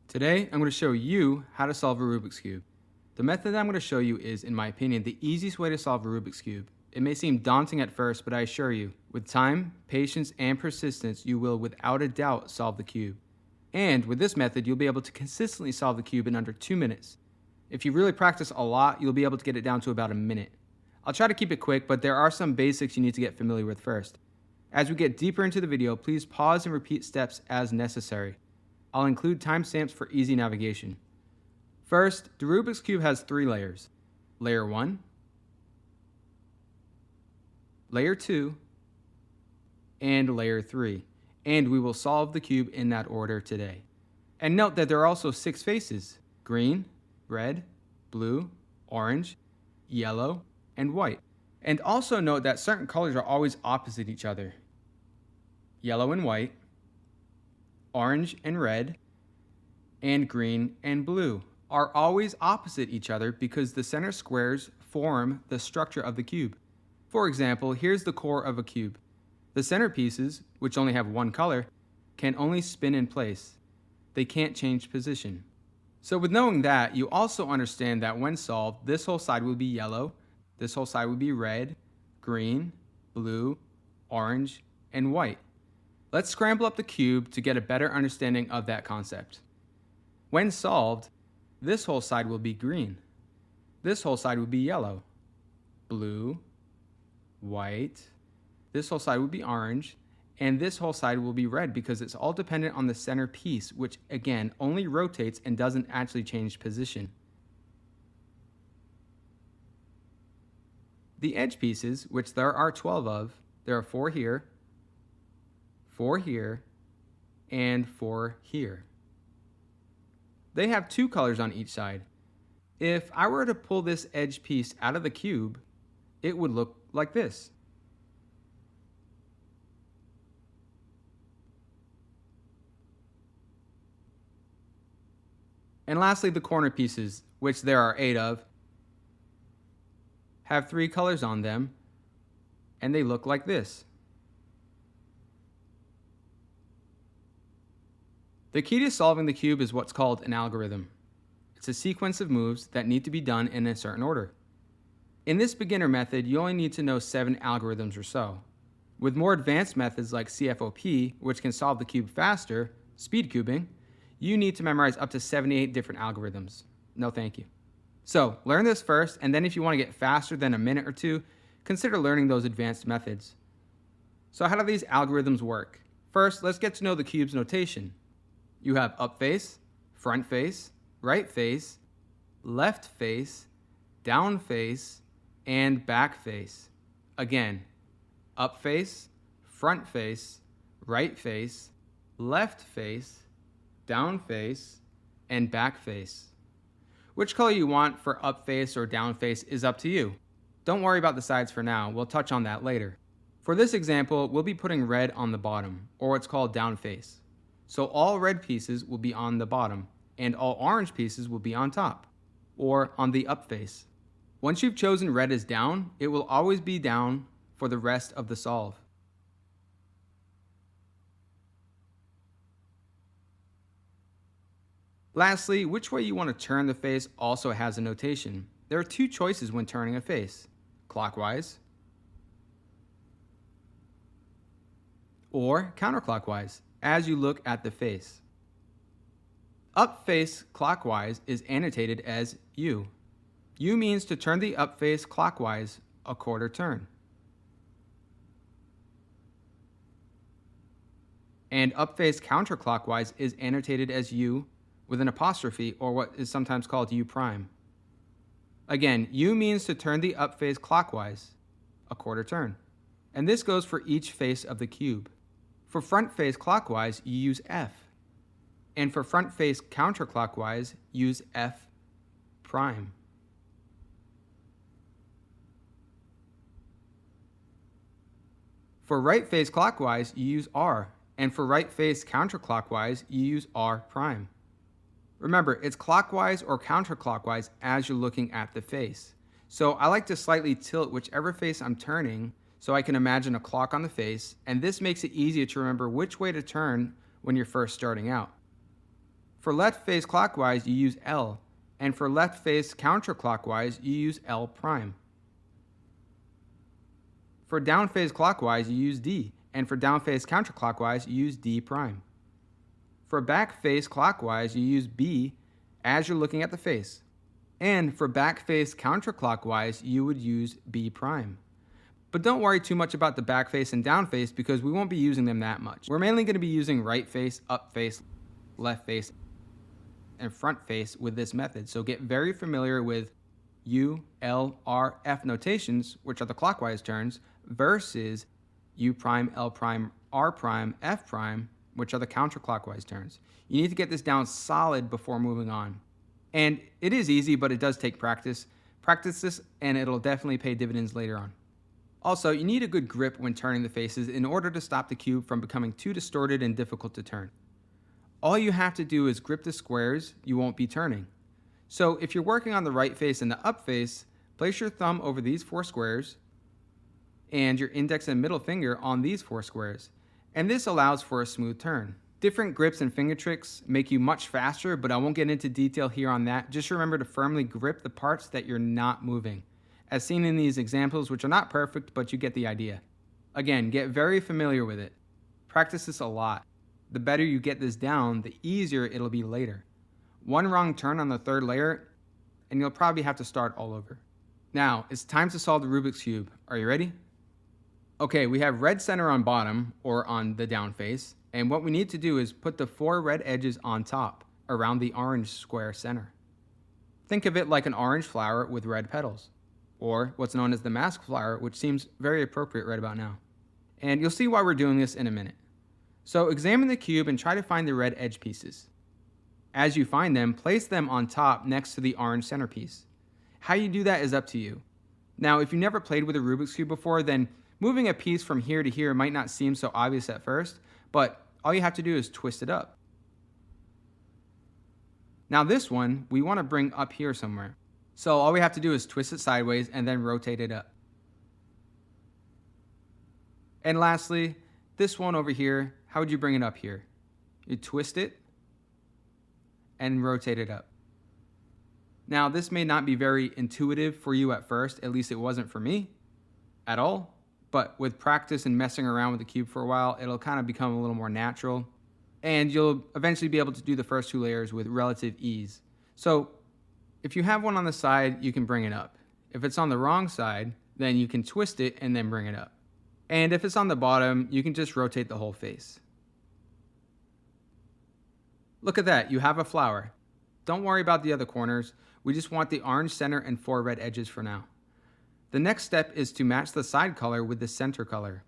Today, I'm going to show you how to solve a Rubik's Cube. The method that I'm going to show you is, in my opinion, the easiest way to solve a Rubik's Cube. It may seem daunting at first, but I assure you, with time, patience, and persistence, you will without a doubt solve the cube. And with this method, you'll be able to consistently solve the cube in under 2 minutes. If you really practice a lot, you'll be able to get it down to about a minute. I'll try to keep it quick, but there are some basics you need to get familiar with first. As we get deeper into the video, please pause and repeat steps as necessary. I'll include timestamps for easy navigation. First, the Rubik's Cube has 3 layers. Layer 1, Layer 2, and Layer 3. And we will solve the cube in that order today. And note that there are also 6 faces: green, red, blue, orange, yellow, and white. And also note that certain colors are always opposite each other. Yellow and white, orange and red, and green and blue are always opposite each other because the center squares form the structure of the cube. For example, here's the core of a cube. The center pieces, which only have one color, can only spin in place. They can't change position. So with knowing that, you also understand that when solved, this whole side will be yellow, this whole side will be red, green, blue, orange, and white. Let's scramble up the cube to get a better understanding of that concept. When solved, this whole side will be green. This whole side will be yellow, blue, white. This whole side will be orange, and this whole side will be red because it's all dependent on the center piece, which again only rotates and doesn't actually change position. The edge pieces, which there are 12 of, there are 4 here, 4 here, and 4 here. They have 2 colors on each side. If I were to pull this edge piece out of the cube, it would look like this. And lastly, the corner pieces, which there are 8 of, have 3 colors on them, and they look like this. The key to solving the cube is what's called an algorithm. It's a sequence of moves that need to be done in a certain order. In this beginner method, you only need to know 7 algorithms or so. With more advanced methods like CFOP, which can solve the cube faster, speed cubing, you need to memorize up to 78 different algorithms. No thank you. So learn this first, and then if you want to get faster than a minute or 2, consider learning those advanced methods. So how do these algorithms work? First, let's get to know the cube's notation. You have up face, front face, right face, left face, down face, and back face. Again, up face, front face, right face, left face, down face, and back face. Which color you want for up face or down face is up to you. Don't worry about the sides for now, we'll touch on that later. For this example, we'll be putting red on the bottom, or what's called down face. So all red pieces will be on the bottom, and all orange pieces will be on top, or on the up face. Once you've chosen red as down, it will always be down for the rest of the solve. Lastly, which way you want to turn the face also has a notation. There are 2 choices when turning a face: clockwise or counterclockwise, as you look at the face. Up face clockwise is annotated as U. U means to turn the up face clockwise a quarter turn. And up face counterclockwise is annotated as U with an apostrophe, or what is sometimes called U prime. Again, U means to turn the up face clockwise a quarter turn. And this goes for each face of the cube. For front face clockwise, you use F. And for front face counterclockwise, use F prime. For right face clockwise, you use R. And for right face counterclockwise, you use R prime. Remember, it's clockwise or counterclockwise as you're looking at the face. So I like to slightly tilt whichever face I'm turning so I can imagine a clock on the face, and this makes it easier to remember which way to turn when you're first starting out. For left face clockwise, you use L, and for left face counterclockwise, you use L prime. For down face clockwise, you use D, and for down face counterclockwise, you use D prime. For back face clockwise, you use B as you're looking at the face. And for back face counterclockwise, you would use B prime. But don't worry too much about the back face and down face because we won't be using them that much. We're mainly going to be using right face, up face, left face, and front face with this method. So get very familiar with U, L, R, F notations, which are the clockwise turns, versus U prime, L prime, R prime, F prime, which are the counterclockwise turns. You need to get this down solid before moving on. And it is easy, but it does take practice. Practice this and it'll definitely pay dividends later on. Also, you need a good grip when turning the faces in order to stop the cube from becoming too distorted and difficult to turn. All you have to do is grip the squares you won't be turning. So if you're working on the right face and the up face, place your thumb over these 4 squares and your index and middle finger on these 4 squares. And this allows for a smooth turn. Different grips and finger tricks make you much faster, but I won't get into detail here on that. Just remember to firmly grip the parts that you're not moving, as seen in these examples, which are not perfect, but you get the idea. Again, get very familiar with it. Practice this a lot. The better you get this down, the easier it'll be later. One wrong turn on the 3rd layer, and you'll probably have to start all over. Now, it's time to solve the Rubik's Cube. Are you ready? Okay, we have red center on bottom, or on the down face, and what we need to do is put the 4 red edges on top, around the orange square center. Think of it like an orange flower with red petals, or what's known as the mask flower, which seems very appropriate right about now. And you'll see why we're doing this in a minute. So examine the cube and try to find the red edge pieces. As you find them, place them on top next to the orange centerpiece. How you do that is up to you. Now, if you never played with a Rubik's Cube before, then moving a piece from here to here might not seem so obvious at first, but all you have to do is twist it up. Now this one, we want to bring up here somewhere. So all we have to do is twist it sideways and then rotate it up. And lastly, this one over here, how would you bring it up here? You twist it and rotate it up. Now this may not be very intuitive for you at first, at least it wasn't for me at all. But with practice and messing around with the cube for a while, it'll kind of become a little more natural. And you'll eventually be able to do the first 2 layers with relative ease. So if you have one on the side, you can bring it up. If it's on the wrong side, then you can twist it and then bring it up. And if it's on the bottom, you can just rotate the whole face. Look at that, you have a flower. Don't worry about the other corners. We just want the orange center and 4 red edges for now. The next step is to match the side color with the center color.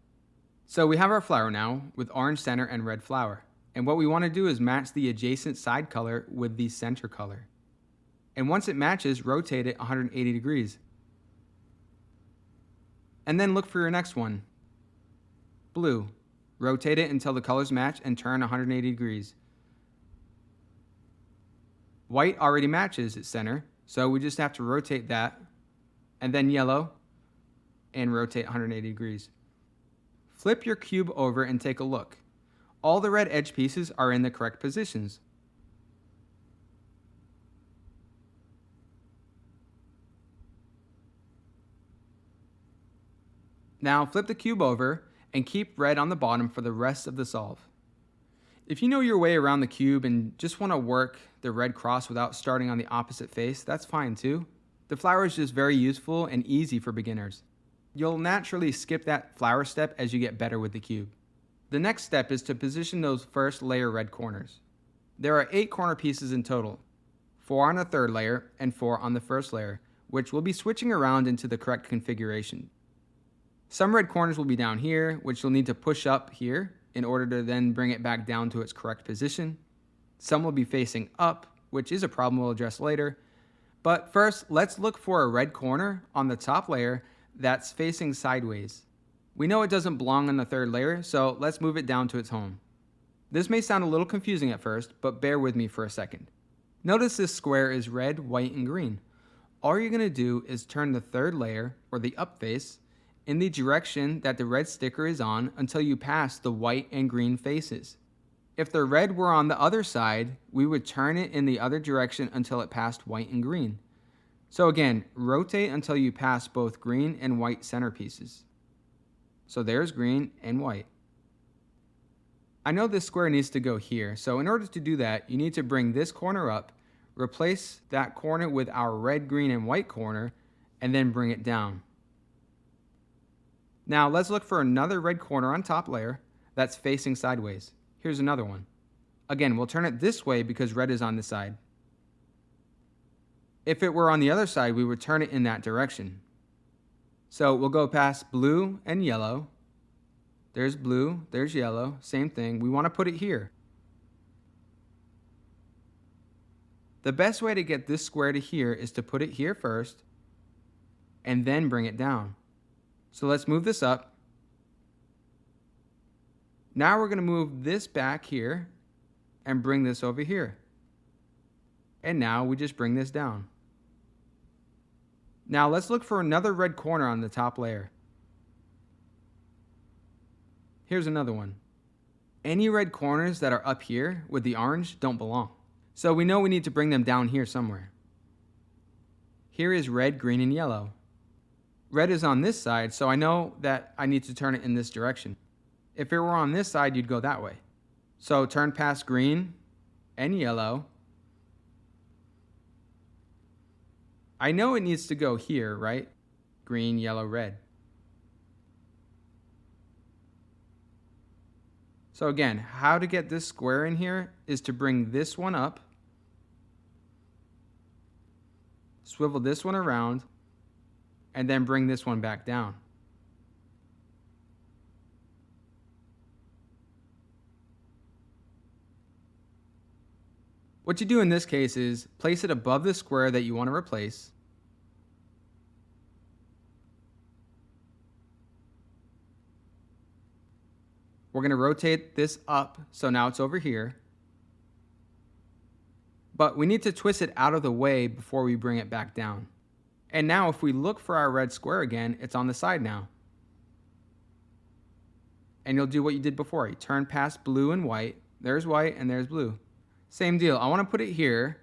So we have our flower now with orange center and red flower. And what we want to do is match the adjacent side color with the center color. And once it matches, rotate it 180 degrees. And then look for your next one. Blue. Rotate it until the colors match and turn 180 degrees. White already matches its center, so we just have to rotate that. And then yellow, and rotate 180 degrees. Flip your cube over and take a look. All the red edge pieces are in the correct positions. Now flip the cube over and keep red on the bottom for the rest of the solve. If you know your way around the cube and just want to work the red cross without starting on the opposite face, that's fine too. The flower is just very useful and easy for beginners. You'll naturally skip that flower step as you get better with the cube. The next step is to position those first layer red corners. There are 8 corner pieces in total, 4 on the 3rd layer and 4 on the 1st layer, which we'll be switching around into the correct configuration. Some red corners will be down here, which you'll need to push up here in order to then bring it back down to its correct position. Some will be facing up, which is a problem we'll address later. But first, let's look for a red corner on the top layer that's facing sideways. We know it doesn't belong on the 3rd layer, so let's move it down to its home. This may sound a little confusing at first, but bear with me for a second. Notice this square is red, white, and green. All you're going to do is turn the 3rd layer, or the up face, in the direction that the red sticker is on until you pass the white and green faces. If the red were on the other side, we would turn it in the other direction until it passed white and green. So again, rotate until you pass both green and white centerpieces. So there's green and white. I know this square needs to go here, so in order to do that, you need to bring this corner up, replace that corner with our red, green, and white corner, and then bring it down. Now let's look for another red corner on top layer that's facing sideways. Here's another one. Again, we'll turn it this way because red is on this side. If it were on the other side, we would turn it in that direction. So we'll go past blue and yellow. There's blue, there's yellow, same thing. We want to put it here. The best way to get this square to here is to put it here first and then bring it down. So let's move this up. Now we're going to move this back here and bring this over here. And now we just bring this down. Now let's look for another red corner on the top layer. Here's another one. Any red corners that are up here with the orange don't belong. So we know we need to bring them down here somewhere. Here is red, green, and yellow. Red is on this side, so I know that I need to turn it in this direction. If it were on this side, you'd go that way. So turn past green and yellow. I know it needs to go here, right? Green, yellow, red. So again, how to get this square in here is to bring this one up, swivel this one around, and then bring this one back down. What you do in this case is place it above the square that you want to replace. We're going to rotate this up, so now it's over here. But we need to twist it out of the way before we bring it back down. And now if we look for our red square again, it's on the side now. And you'll do what you did before. You turn past blue and white. There's white and there's blue. Same deal. I want to put it here.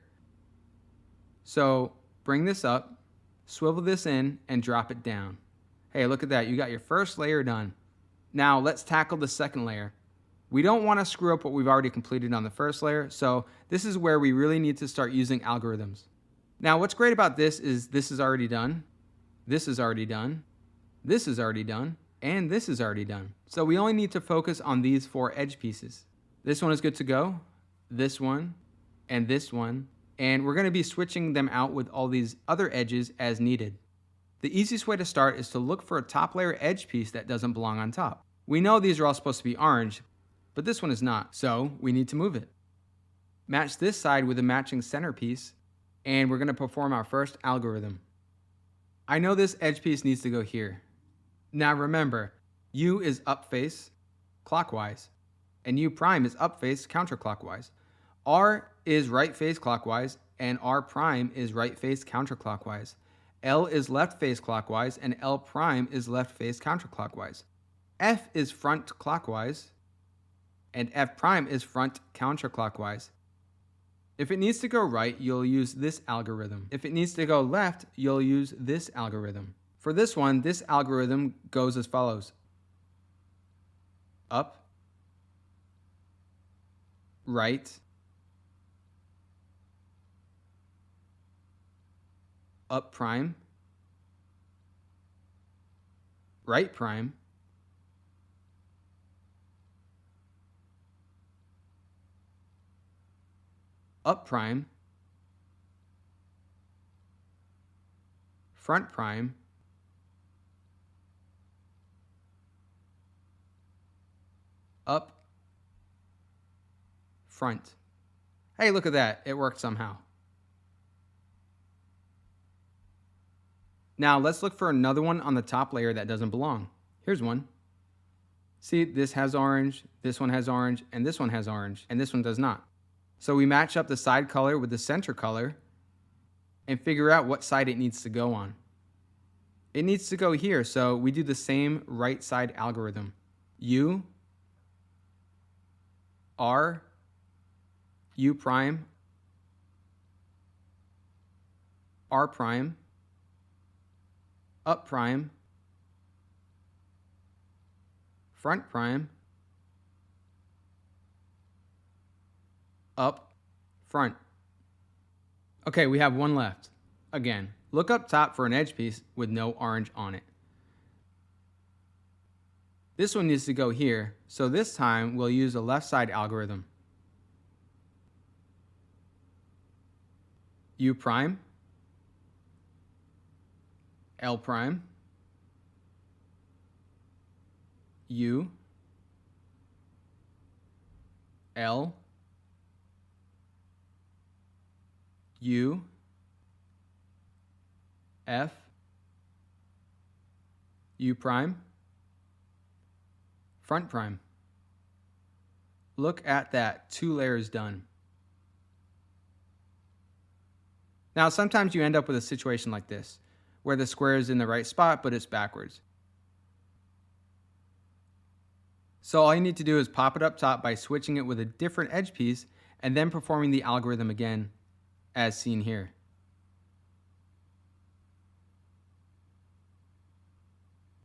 So bring this up, swivel this in, and drop it down. Hey, look at that. You got your first layer done. Now let's tackle the second layer. We don't want to screw up what we've already completed on the first layer, so this is where we really need to start using algorithms. Now what's great about this is this is already done, this is already done, this is already done, and this is already done. So we only need to focus on these 4 edge pieces. This one is good to go, this one, and we're going to be switching them out with all these other edges as needed. The easiest way to start is to look for a top layer edge piece that doesn't belong on top. We know these are all supposed to be orange, but this one is not, so we need to move it. Match this side with a matching centerpiece, and we're going to perform our first algorithm. I know this edge piece needs to go here. Now remember, U is up face clockwise, and U prime is up face counterclockwise. R is right face clockwise, and R prime is right face counterclockwise. L is left face clockwise, and L prime is left face counterclockwise. F is front clockwise, and F prime is front counterclockwise. If it needs to go right, you'll use this algorithm. If it needs to go left, you'll use this algorithm. For this one, this algorithm goes as follows. Up, right, up prime, right prime, up prime, front prime, up, front. Hey, look at that. It worked somehow. Now let's look for another one on the top layer that doesn't belong. Here's one. See, this has orange, this one has orange, and this one has orange, and this one does not. So we match up the side color with the center color and figure out what side it needs to go on. It needs to go here, so we do the same right side algorithm. U, R, U prime, R prime, up prime, front prime, up, front. Okay, we have one left. Again, look up top for an edge piece with no orange on it. This one needs to go here, so this time we'll use a left side algorithm. U prime, L prime, U, L, U, F, U prime, front prime. Look at that, 2 layers done. Now, sometimes you end up with a situation like this, where the square is in the right spot, but it's backwards. So all you need to do is pop it up top by switching it with a different edge piece and then performing the algorithm again, as seen here.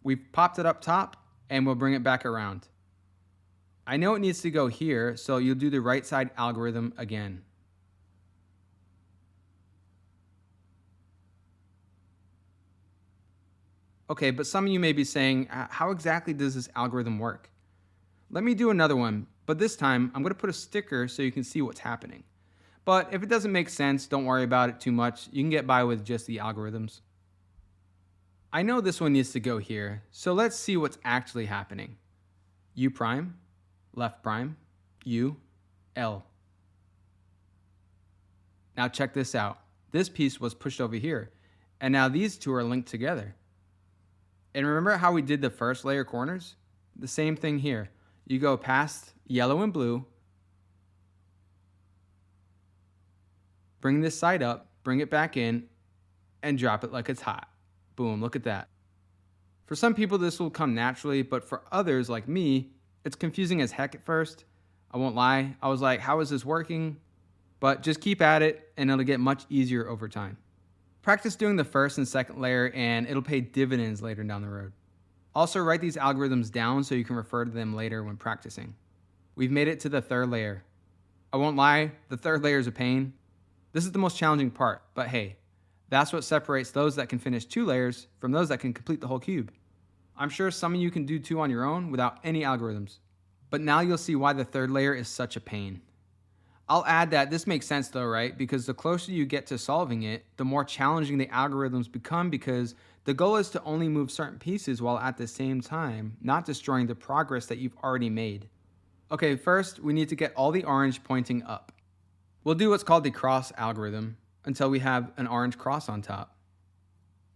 We've popped it up top and we'll bring it back around. I know it needs to go here, so you'll do the right side algorithm again. Okay, but some of you may be saying, how exactly does this algorithm work? Let me do another one, but this time I'm going to put a sticker so you can see what's happening. But if it doesn't make sense, don't worry about it too much. You can get by with just the algorithms. I know this one needs to go here, so let's see what's actually happening. U prime, left prime, U, L. Now check this out. This piece was pushed over here, and now these two are linked together. And remember how we did the first layer corners? The same thing here. You go past yellow and blue, bring this side up, bring it back in, and drop it like it's hot. Boom, look at that. For some people this will come naturally, but for others like me, it's confusing as heck at first. I won't lie, I was like, how is this working? But just keep at it and it'll get much easier over time. Practice doing the first and second layer and it'll pay dividends later down the road. Also write these algorithms down so you can refer to them later when practicing. We've made it to the third layer. I won't lie, the third layer is a pain. This is the most challenging part, but hey, that's what separates those that can finish 2 layers from those that can complete the whole cube. I'm sure some of you can do 2 on your own without any algorithms. But now you'll see why the third layer is such a pain. I'll add that this makes sense though, right? Because the closer you get to solving it, the more challenging the algorithms become because the goal is to only move certain pieces while at the same time not destroying the progress that you've already made. Okay, first we need to get all the orange pointing up. We'll do what's called the cross algorithm until we have an orange cross on top.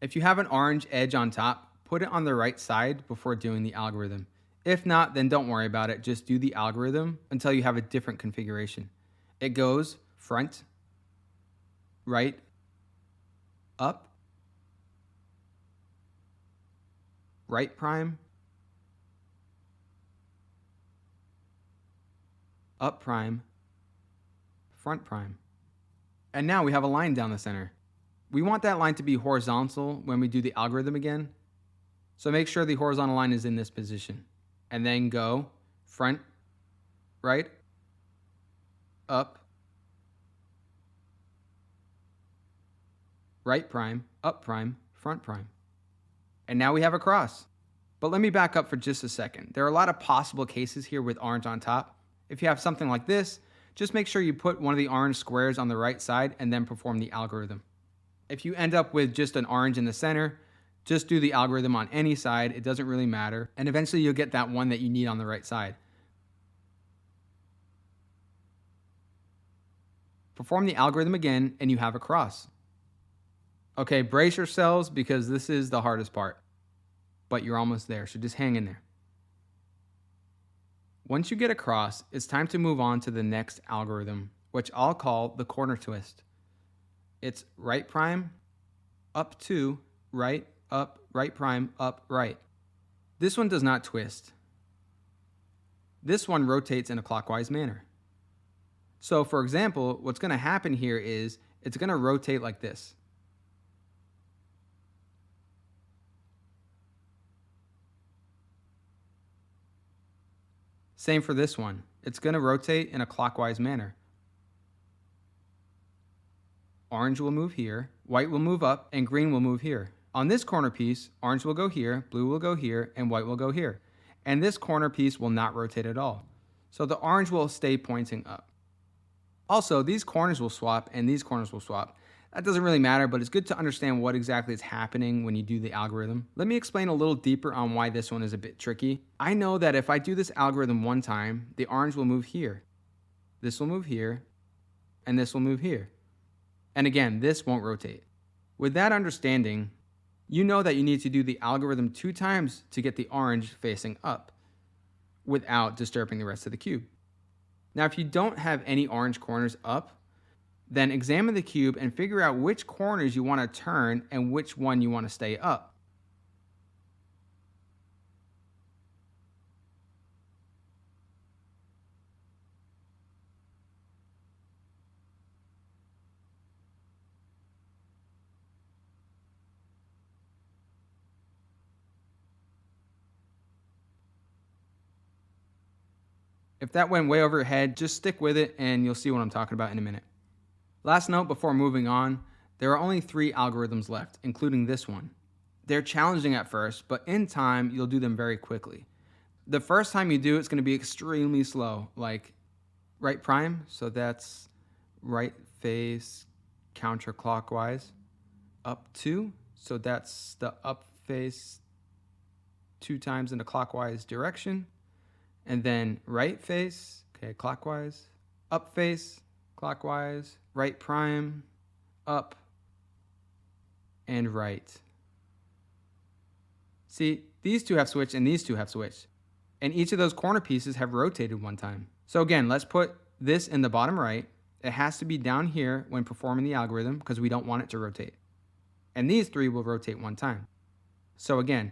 If you have an orange edge on top, put it on the right side before doing the algorithm. If not, then don't worry about it. Just do the algorithm until you have a different configuration. It goes front, right, up, right prime, up prime, front prime. And now we have a line down the center. We want that line to be horizontal when we do the algorithm again. So make sure the horizontal line is in this position. And then go front, right, up, right prime, up prime, front prime. And now we have a cross. But let me back up for just a second. There are a lot of possible cases here with orange on top. If you have something like this, just make sure you put one of the orange squares on the right side and then perform the algorithm. If you end up with just an orange in the center, just do the algorithm on any side. It doesn't really matter. And eventually you'll get that one that you need on the right side. Perform the algorithm again and you have a cross. Okay, brace yourselves because this is the hardest part. But you're almost there, so just hang in there. Once you get across, it's time to move on to the next algorithm, which I'll call the corner twist. It's right prime, up 2, right, up, right prime, up, right. This one does not twist. This one rotates in a clockwise manner. So for example, what's going to happen here is it's going to rotate like this. Same for this one. It's going to rotate in a clockwise manner. Orange will move here, white will move up, and green will move here. On this corner piece, orange will go here, blue will go here, and white will go here. And this corner piece will not rotate at all. So the orange will stay pointing up. Also, these corners will swap and these corners will swap. That doesn't really matter, but it's good to understand what exactly is happening when you do the algorithm. Let me explain a little deeper on why this one is a bit tricky. I know that if I do this algorithm one time, the orange will move here, this will move here, and this will move here. And again, this won't rotate. With that understanding, you know that you need to do the algorithm 2 times to get the orange facing up without disturbing the rest of the cube. Now, if you don't have any orange corners up, then examine the cube and figure out which corners you want to turn and which one you want to stay up. If that went way over your head, just stick with it and you'll see what I'm talking about in a minute. Last note before moving on, there are only 3 algorithms left, including this one. They're challenging at first, but in time, you'll do them very quickly. The first time you do, it's going to be extremely slow, like right prime, so that's right face counterclockwise, up 2, so that's the up face 2 times in a clockwise direction, and then right face, okay, clockwise, up face, clockwise, right prime, up, and right. See, these 2 have switched and these 2 have switched. And each of those corner pieces have rotated one time. So again, let's put this in the bottom right. It has to be down here when performing the algorithm because we don't want it to rotate. And these 3 will rotate one time. So again,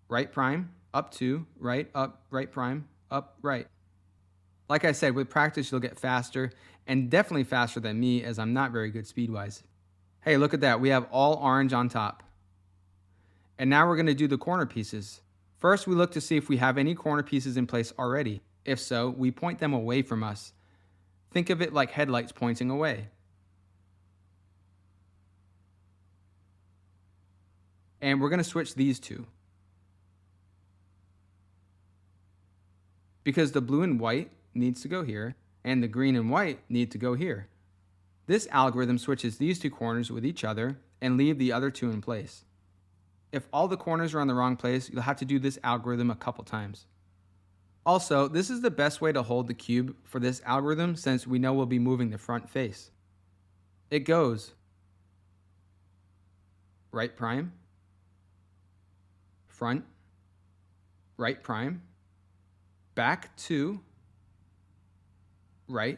right prime, up 2, right, up, right prime, up, right. Like I said, with practice, you'll get faster, and definitely faster than me as I'm not very good speed-wise. Hey, look at that. We have all orange on top. And now we're going to do the corner pieces. First, we look to see if we have any corner pieces in place already. If so, we point them away from us. Think of it like headlights pointing away. And we're going to switch these 2. Because the blue and white needs to go here, and the green and white need to go here. This algorithm switches these 2 corners with each other and leave the other 2 in place. If all the corners are on the wrong place, you'll have to do this algorithm a couple times. Also, this is the best way to hold the cube for this algorithm since we know we'll be moving the front face. It goes right prime, front, right prime, back 2, right,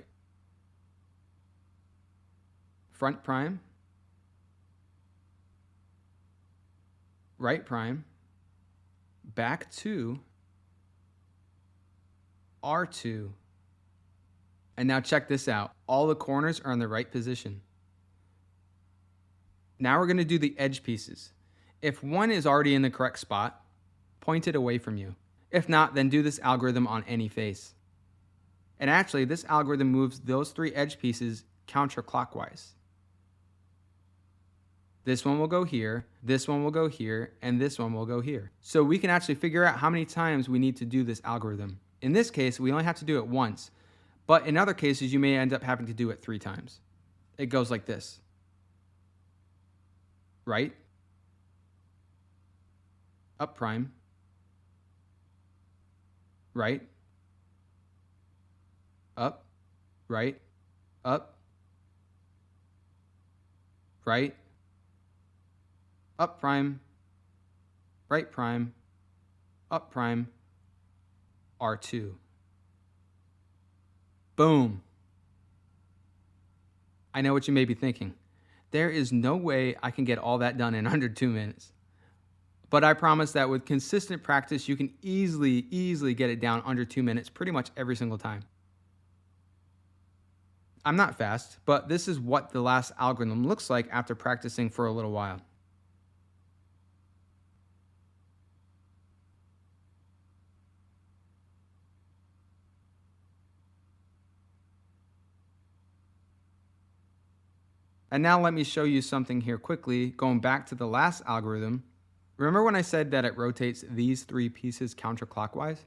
front prime, right prime, back 2, R2. And now check this out. All the corners are in the right position. Now we're going to do the edge pieces. If one is already in the correct spot, point it away from you. If not, then do this algorithm on any face. And actually, this algorithm moves those 3 edge pieces counterclockwise. This one will go here, this one will go here, and this one will go here. So we can actually figure out how many times we need to do this algorithm. In this case, we only have to do it once, but in other cases, you may end up having to do it 3 times. It goes like this. Right, up prime, right, up, right, up, right, up prime, right prime, up prime, R2. Boom. I know what you may be thinking. There is no way I can get all that done in under 2 minutes. But I promise that with consistent practice, you can easily get it down under 2 minutes pretty much every single time. I'm not fast, but this is what the last algorithm looks like after practicing for a little while. And now let me show you something here quickly, going back to the last algorithm. Remember when I said that it rotates these three pieces counterclockwise?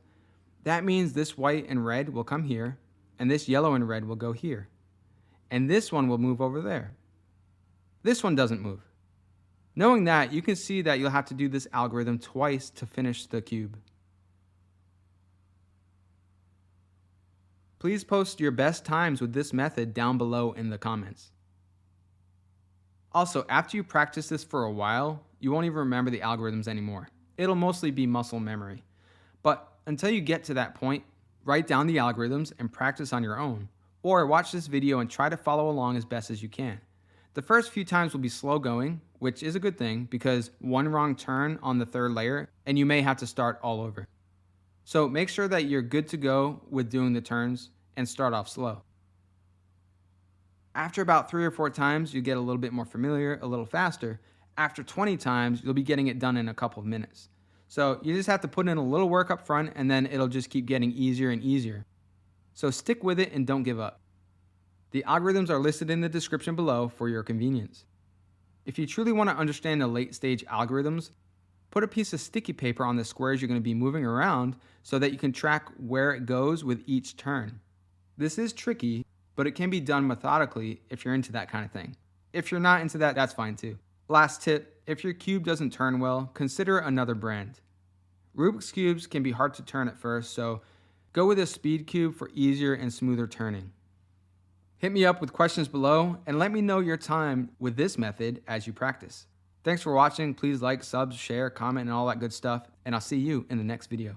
That means this white and red will come here, and this yellow and red will go here. And this one will move over there. This one doesn't move. Knowing that, you can see that you'll have to do this algorithm twice to finish the cube. Please post your best times with this method down below in the comments. Also, after you practice this for a while, you won't even remember the algorithms anymore. It'll mostly be muscle memory. But until you get to that point, write down the algorithms and practice on your own. Or watch this video and try to follow along as best as you can. The first few times will be slow going, which is a good thing because one wrong turn on the third layer and you may have to start all over. So make sure that you're good to go with doing the turns and start off slow. After about 3 or 4 times, you get a little bit more familiar, a little faster. After 20 times, you'll be getting it done in a couple of minutes. So you just have to put in a little work up front and then it'll just keep getting easier and easier. So stick with it and don't give up. The algorithms are listed in the description below for your convenience. If you truly want to understand the late stage algorithms, put a piece of sticky paper on the squares you're going to be moving around so that you can track where it goes with each turn. This is tricky, but it can be done methodically if you're into that kind of thing. If you're not into that, that's fine too. Last tip, if your cube doesn't turn well, consider another brand. Rubik's cubes can be hard to turn at first, so go with a speed cube for easier and smoother turning. Hit me up with questions below and let me know your time with this method as you practice. Thanks for watching. Please like, sub, share, comment, and all that good stuff, and I'll see you in the next video.